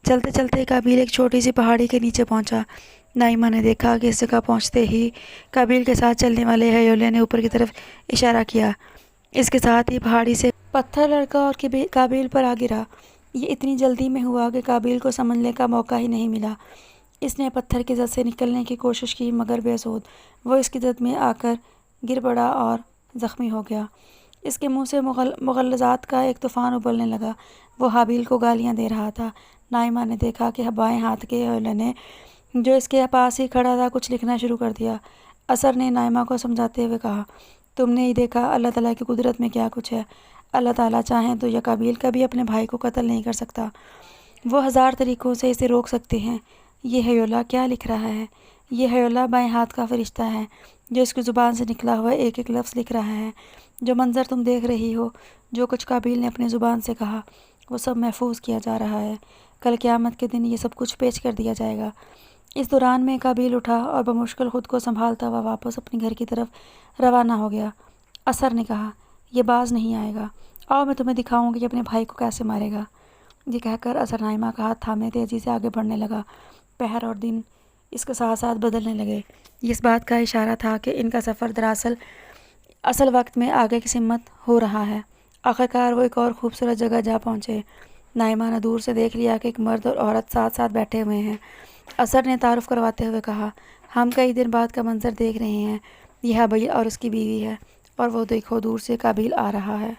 چلتے چلتے قابیل ایک چھوٹی سی پہاڑی کے نیچے پہنچا۔ نائمہ نے دیکھا کہ اس جگہ پہنچتے ہی قابیل کے ساتھ چلنے والے ہیولے نے اوپر کی طرف اشارہ کیا۔ اس کے ساتھ ہی پہاڑی سے پتھر لڑکا اور قابیل پر آ گرا۔ یہ اتنی جلدی میں ہوا کہ قابیل کو سمجھنے کا موقع ہی نہیں ملا۔ اس نے پتھر کی زد سے نکلنے کی کوشش کی مگر بے سود۔ وہ اس کی زد میں آ کر گر پڑا اور زخمی ہو گیا۔ اس کے منہ سے مغلظات کا ایک طوفان ابلنے لگا۔ وہ حابیل کو گالیاں دے رہا تھا۔ نائمہ نے دیکھا کہ بائیں ہاتھ کے ہیولے نے جو اس کے پاس ہی کھڑا تھا کچھ لکھنا شروع کر دیا۔ اثر نے نائمہ کو سمجھاتے ہوئے کہا، تم نے ہی دیکھا اللہ تعالیٰ کی قدرت میں کیا کچھ ہے۔ اللہ تعالیٰ چاہیں تو یہ قابیل کبھی اپنے بھائی کو قتل نہیں کر سکتا۔ وہ ہزار طریقوں سے اسے روک سکتے ہیں۔ یہ ہیولا کیا لکھ رہا ہے؟ یہ ہیولا بائیں ہاتھ کا فرشتہ ہے جو اس کی زبان سے نکلا ہوا ایک ایک لفظ لکھ رہا ہے۔ جو منظر تم دیکھ رہی ہو، جو کچھ قابیل نے اپنی زبان سے کہا، وہ سب محفوظ کیا جا رہا ہے۔ کل قیامت کے دن یہ سب کچھ پیش کر دیا جائے گا۔ اس دوران میں قابیل اٹھا اور بمشکل خود کو سنبھالتا ہوا واپس اپنے گھر کی طرف روانہ ہو گیا۔ اثر نے کہا، یہ باز نہیں آئے گا، آؤ میں تمہیں دکھاؤں گا کہ اپنے بھائی کو کیسے مارے گا۔ یہ کہہ کر اثر نائمہ کا ہاتھ تھامے تیزی سے آگے بڑھنے لگا۔ پہر اور دن اس کے ساتھ ساتھ بدلنے لگے۔ یہ اس بات کا اشارہ تھا کہ ان کا سفر دراصل اصل وقت میں آگے کی سمت ہو رہا ہے۔ آخرکار وہ ایک اور خوبصورت جگہ جا پہنچے۔ نائمہ نے دور سے دیکھ لیا کہ ایک مرد اور عورت ساتھ ساتھ بیٹھے ہوئے ہیں۔ اثر نے تعارف کرواتے ہوئے کہا، ہم کئی دن بعد کا منظر دیکھ رہے ہیں۔ یہ حابیل اور اس کی بیوی ہے، اور وہ دیکھو دور سے قابیل آ رہا ہے۔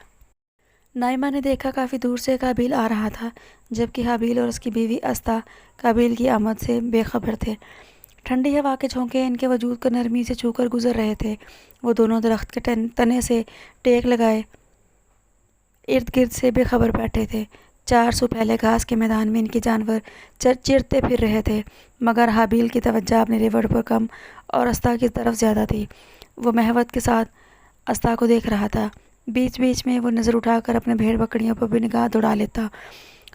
نائمہ نے دیکھا کافی دور سے قابیل آ رہا تھا، جبکہ حابیل اور اس کی بیوی استا قابیل کی آمد سے بے خبر تھے۔ ٹھنڈی ہوا کے جھونکے ان کے وجود کو نرمی سے چھو کر گزر رہے تھے۔ وہ دونوں درخت کے تنے سے ٹیک لگائے ارد گرد سے بے خبر بیٹھے تھے۔ چار سو پھیلے گھاس کے میدان میں ان کے جانور چرتے پھر رہے تھے، مگر حابیل کی توجہ اپنے ریوڑ پر کم اور استا کی طرف زیادہ تھی۔ وہ محبت کے ساتھ استا کو دیکھ رہا تھا۔ بیچ بیچ میں وہ نظر اٹھا کر اپنے بھیڑ بکریوں پر بھی نگاہ دوڑا لیتا۔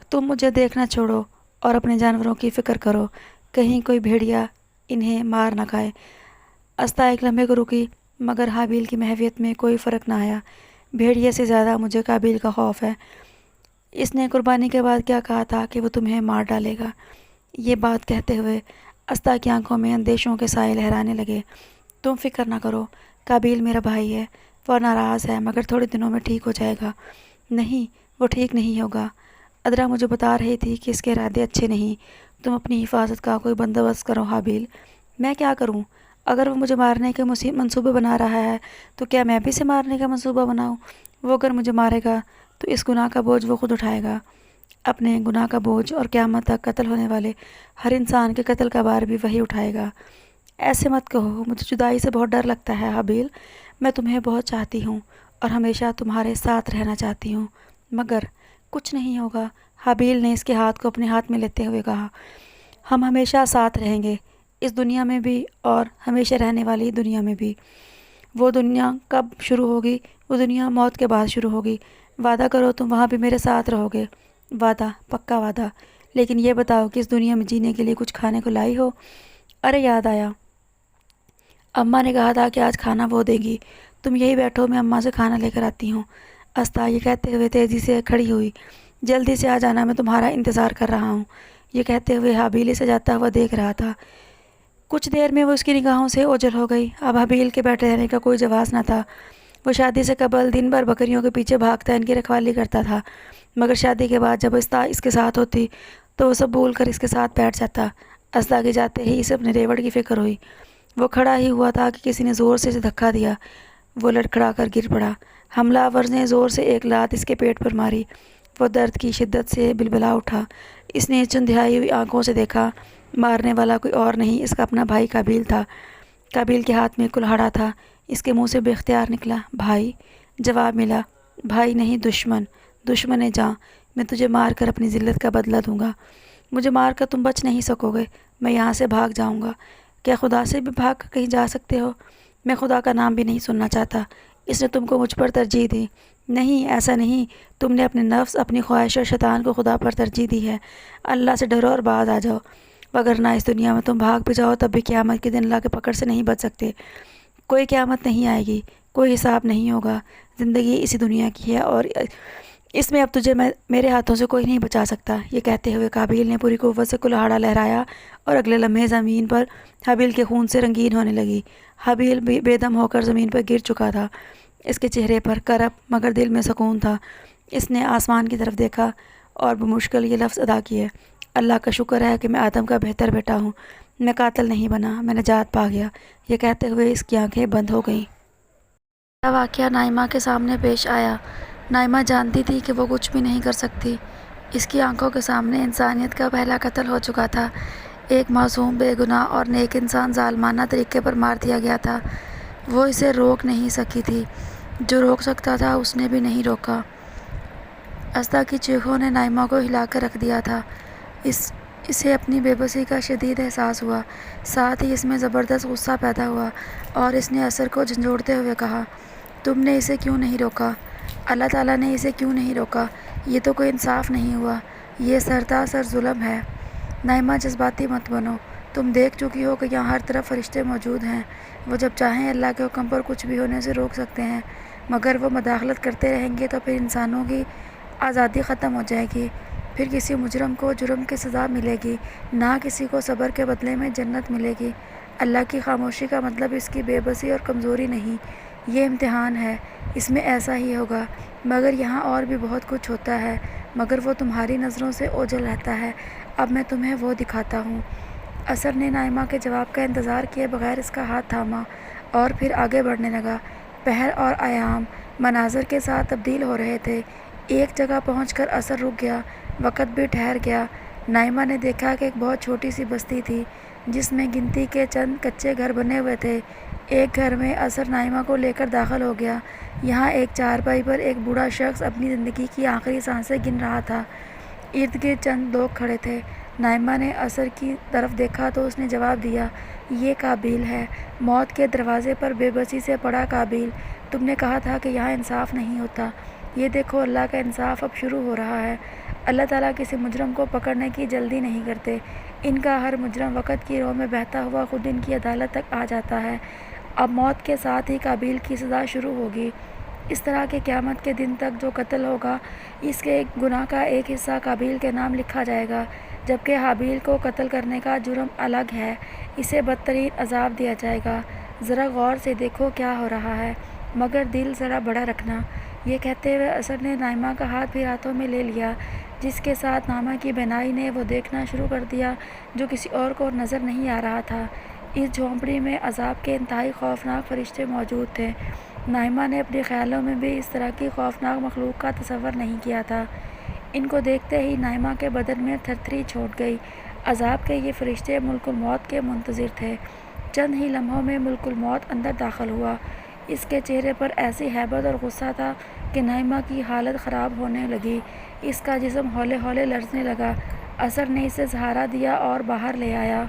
تم مجھے دیکھنا چھوڑو اور اپنے جانوروں کی فکر کرو، کہیں کوئی بھیڑیا انہیں مار نہ کھائے۔ استا ایک لمحے کو رکی، مگر حابیل کی محویت میں کوئی فرق نہ آیا۔ بھیڑیے سے زیادہ مجھے قابیل کا خوف ہے۔ اس نے قربانی کے بعد کیا کہا تھا کہ وہ تمہیں مار ڈالے گا۔ یہ بات کہتے ہوئے استا کی آنکھوں میں اندیشوں کے سائے لہرانے لگے۔ تم فکر نہ کرو، قابیل میرا بھائی ہے، وہ ناراض ہے مگر تھوڑے دنوں میں ٹھیک ہو جائے گا۔ نہیں، وہ ٹھیک نہیں ہوگا۔ ادرا مجھے بتا رہی تھی کہ اس کے ارادے اچھے نہیں۔ تم اپنی حفاظت کا کوئی بندوبست کرو حابیل۔ میں کیا کروں؟ اگر وہ مجھے مارنے کے منصوبے بنا رہا ہے تو کیا میں بھی اسے مارنے کا منصوبہ بناؤں؟ وہ اگر مجھے مارے گا تو اس گناہ کا بوجھ وہ خود اٹھائے گا، اپنے گناہ کا بوجھ، اور قیامت تک قتل ہونے والے ہر انسان کے قتل کا بار بھی وہی اٹھائے گا۔ ایسے مت کہو، مجھے جدائی سے بہت ڈر لگتا ہے حابیل۔ میں تمہیں بہت چاہتی ہوں اور ہمیشہ تمہارے ساتھ رہنا چاہتی ہوں، مگر کچھ نہیں ہوگا۔ حابیل نے اس کے ہاتھ کو اپنے ہاتھ میں لیتے ہوئے کہا، ہم ہمیشہ ساتھ رہیں گے، اس دنیا میں بھی اور ہمیشہ رہنے والی دنیا میں بھی۔ وہ دنیا کب شروع ہوگی؟ وہ دنیا موت کے بعد شروع ہوگی۔ وعدہ کرو تم وہاں بھی میرے ساتھ رہو گے۔ وعدہ، پکا وعدہ۔ لیکن یہ بتاؤ کہ اس دنیا میں جینے کے لیے کچھ کھانے کو لائی ہو؟ ارے یاد آیا، اماں نے کہا تھا کہ آج کھانا وہ دے گی۔ تم یہی بیٹھو، میں اماں سے کھانا لے کر آتی ہوں۔ استا یہ کہتے ہوئے تیزی سے کھڑی ہوئی۔ جلدی سے آ جانا، میں تمہارا انتظار کر رہا ہوں۔ یہ کہتے ہوئے حابیل سے جاتا ہوا دیکھ رہا تھا۔ کچھ دیر میں وہ اس کی نگاہوں سے اوجھل ہو گئی۔ اب حابیل کے بیٹھے رہنے کا کوئی جواز نہ تھا۔ وہ شادی سے قبل دن بھر بکریوں کے پیچھے بھاگتا ان کی رکھوالی کرتا تھا، مگر شادی کے بعد جب استا اس کے ساتھ ہوتی تو وہ سب بھول کر اس کے ساتھ بیٹھ جاتا۔ استا کے جاتے ہی اسے اپنے ریوڑ کی فکر ہوئی۔ وہ کھڑا ہی ہوا تھا کہ کسی نے زور سے اسے دھکا دیا۔ وہ لڑکھڑا کر گر پڑا۔ حملہ آور نے زور سے ایک لات اس کے پیٹ پر ماری۔ وہ درد کی شدت سے بلبلا اٹھا۔ اس نے چندھیائی ہوئی آنکھوں سے دیکھا۔ مارنے والا کوئی اور نہیں، اس کا اپنا بھائی قابیل تھا۔ قابیل کے ہاتھ میں کلہاڑا تھا۔ اس کے منہ سے بے اختیار نکلا، بھائی؟ جواب ملا، بھائی نہیں، دشمن، دشمن جاں۔ میں تجھے مار کر اپنی ذلت کا بدلہ دوں گا۔ مجھے مار کر تم بچ نہیں سکو گے۔ میں یہاں سے بھاگ جاؤں گا۔ کیا خدا سے بھی بھاگ کر کہیں جا سکتے ہو؟ میں خدا کا نام بھی نہیں سننا چاہتا۔ اس نے تم کو مجھ پر ترجیح دی۔ نہیں، ایسا نہیں، تم نے اپنے نفس، اپنی خواہش اور شیطان کو خدا پر ترجیح دی ہے۔ اللہ سے ڈرو اور باز آ جاؤ، وگرنہ اس دنیا میں تم بھاگ بھی جاؤ تب بھی قیامت کے دن اللہ کے پکڑ سے نہیں بچ سکتے۔ کوئی قیامت نہیں آئے گی، کوئی حساب نہیں ہوگا۔ زندگی اسی دنیا کی ہے اور اس میں اب تجھے میرے ہاتھوں سے کوئی نہیں بچا سکتا۔ یہ کہتے ہوئے قابیل نے پوری قوت سے کلہاڑا لہرایا اور اگلے لمحے زمین پر حابیل کے خون سے رنگین ہونے لگی۔ حابیل بے دم ہو کر زمین پر گر چکا تھا۔ اس کے چہرے پر کرب مگر دل میں سکون تھا۔ اس نے آسمان کی طرف دیکھا اور بمشکل یہ لفظ ادا کیے، اللہ کا شکر ہے کہ میں آدم کا بہتر بیٹا ہوں، میں قاتل نہیں بنا، میں نجات پا گیا۔ یہ کہتے ہوئے اس کی آنکھیں بند ہو گئیں۔ یہ واقعہ نائمہ کے سامنے پیش آیا۔ نائمہ جانتی تھی کہ وہ کچھ بھی نہیں کر سکتی۔ اس کی آنکھوں کے سامنے انسانیت کا پہلا قتل ہو چکا تھا۔ ایک معصوم، بے گناہ اور نیک انسان ظالمانہ طریقے پر مار دیا گیا تھا۔ وہ اسے روک نہیں سکی تھی، جو روک سکتا تھا اس نے بھی نہیں روکا۔ اسدیٰ کی چیخوں نے نائمہ کو ہلا کر رکھ دیا تھا۔ اسے اپنی بے بسی کا شدید احساس ہوا، ساتھ ہی اس میں زبردست غصہ پیدا ہوا اور اس نے اسر کو جھنجھوڑتے ہوئے کہا، تم نے اسے کیوں نہیں روکا؟ اللہ تعالیٰ نے اسے کیوں نہیں روکا؟ یہ تو کوئی انصاف نہیں ہوا، یہ سرتاسر ظلم ہے۔ نائمہ جذباتی مت بنو، تم دیکھ چکی ہو کہ یہاں ہر طرف فرشتے موجود ہیں، وہ جب چاہیں اللہ کے حکم پر کچھ بھی ہونے سے روک سکتے ہیں، مگر وہ مداخلت کرتے رہیں گے تو پھر انسانوں کی آزادی ختم ہو جائے گی، پھر کسی مجرم کو جرم کی سزا ملے گی، نہ کسی کو صبر کے بدلے میں جنت ملے گی۔ اللہ کی خاموشی کا مطلب اس کی بے بسی اور کمزوری نہیں، یہ امتحان ہے، اس میں ایسا ہی ہوگا، مگر یہاں اور بھی بہت کچھ ہوتا ہے، مگر وہ تمہاری نظروں سے اوجھل رہتا ہے، اب میں تمہیں وہ دکھاتا ہوں۔ اسر نے نائمہ کے جواب کا انتظار کیے بغیر اس کا ہاتھ تھاما اور پھر آگے بڑھنے لگا۔ پہر اور ایام مناظر کے ساتھ تبدیل ہو رہے تھے۔ ایک جگہ پہنچ کر اسر رک گیا، وقت بھی ٹھہر گیا۔ نائمہ نے دیکھا کہ ایک بہت چھوٹی سی بستی تھی جس میں گنتی کے چند کچے گھر بنے ہوئے تھے۔ ایک گھر میں اسر نائمہ کو لے کر داخل ہو گیا۔ یہاں ایک چارپائی پر ایک بوڑھا شخص اپنی زندگی کی آخری سانسیں گن رہا تھا۔ ارد گرد چند لوگ کھڑے تھے۔ نائمہ نے اسر کی طرف دیکھا تو اس نے جواب دیا، یہ قابیل ہے، موت کے دروازے پر بے بسی سے پڑا قابیل۔ تم نے کہا تھا کہ یہاں انصاف نہیں ہوتا، یہ دیکھو اللہ کا انصاف اب شروع ہو رہا ہے۔ اللہ تعالیٰ کسی مجرم کو پکڑنے کی جلدی نہیں کرتے، ان کا ہر مجرم وقت کی رو میں بہتا ہوا خود ان کی عدالت تک آ جاتا ہے۔ اب موت کے ساتھ ہی قابیل کی سزا شروع ہوگی۔ اس طرح کہ قیامت کے دن تک جو قتل ہوگا اس کے گناہ کا ایک حصہ قابیل کے نام لکھا جائے گا، جبکہ حابیل کو قتل کرنے کا جرم الگ ہے، اسے بدترین عذاب دیا جائے گا۔ ذرا غور سے دیکھو کیا ہو رہا ہے، مگر دل ذرا بڑا رکھنا۔ یہ کہتے ہوئے اسر نے نائمہ کا ہاتھ بھی ہاتھوں میں لے لیا، جس کے ساتھ نائمہ کی بینائی نے وہ دیکھنا شروع کر دیا جو کسی اور کو نظر نہیں آ رہا تھا۔ اس جھونپڑی میں عذاب کے انتہائی خوفناک فرشتے موجود تھے۔ نائمہ نے اپنے خیالوں میں بھی اس طرح کی خوفناک مخلوق کا تصور نہیں کیا تھا۔ ان کو دیکھتے ہی نائمہ کے بدن میں تھرتھری چھوٹ گئی۔ عذاب کے یہ فرشتے ملک الموت کے منتظر تھے۔ چند ہی لمحوں میں ملک الموت اندر داخل ہوا۔ اس کے چہرے پر ایسی ہیبت اور غصہ تھا کہ نائمہ کی حالت خراب ہونے لگی، اس کا جسم ہولے ہولے لرزنے لگا۔ اسر نے اسے سہارا دیا اور باہر لے آیا۔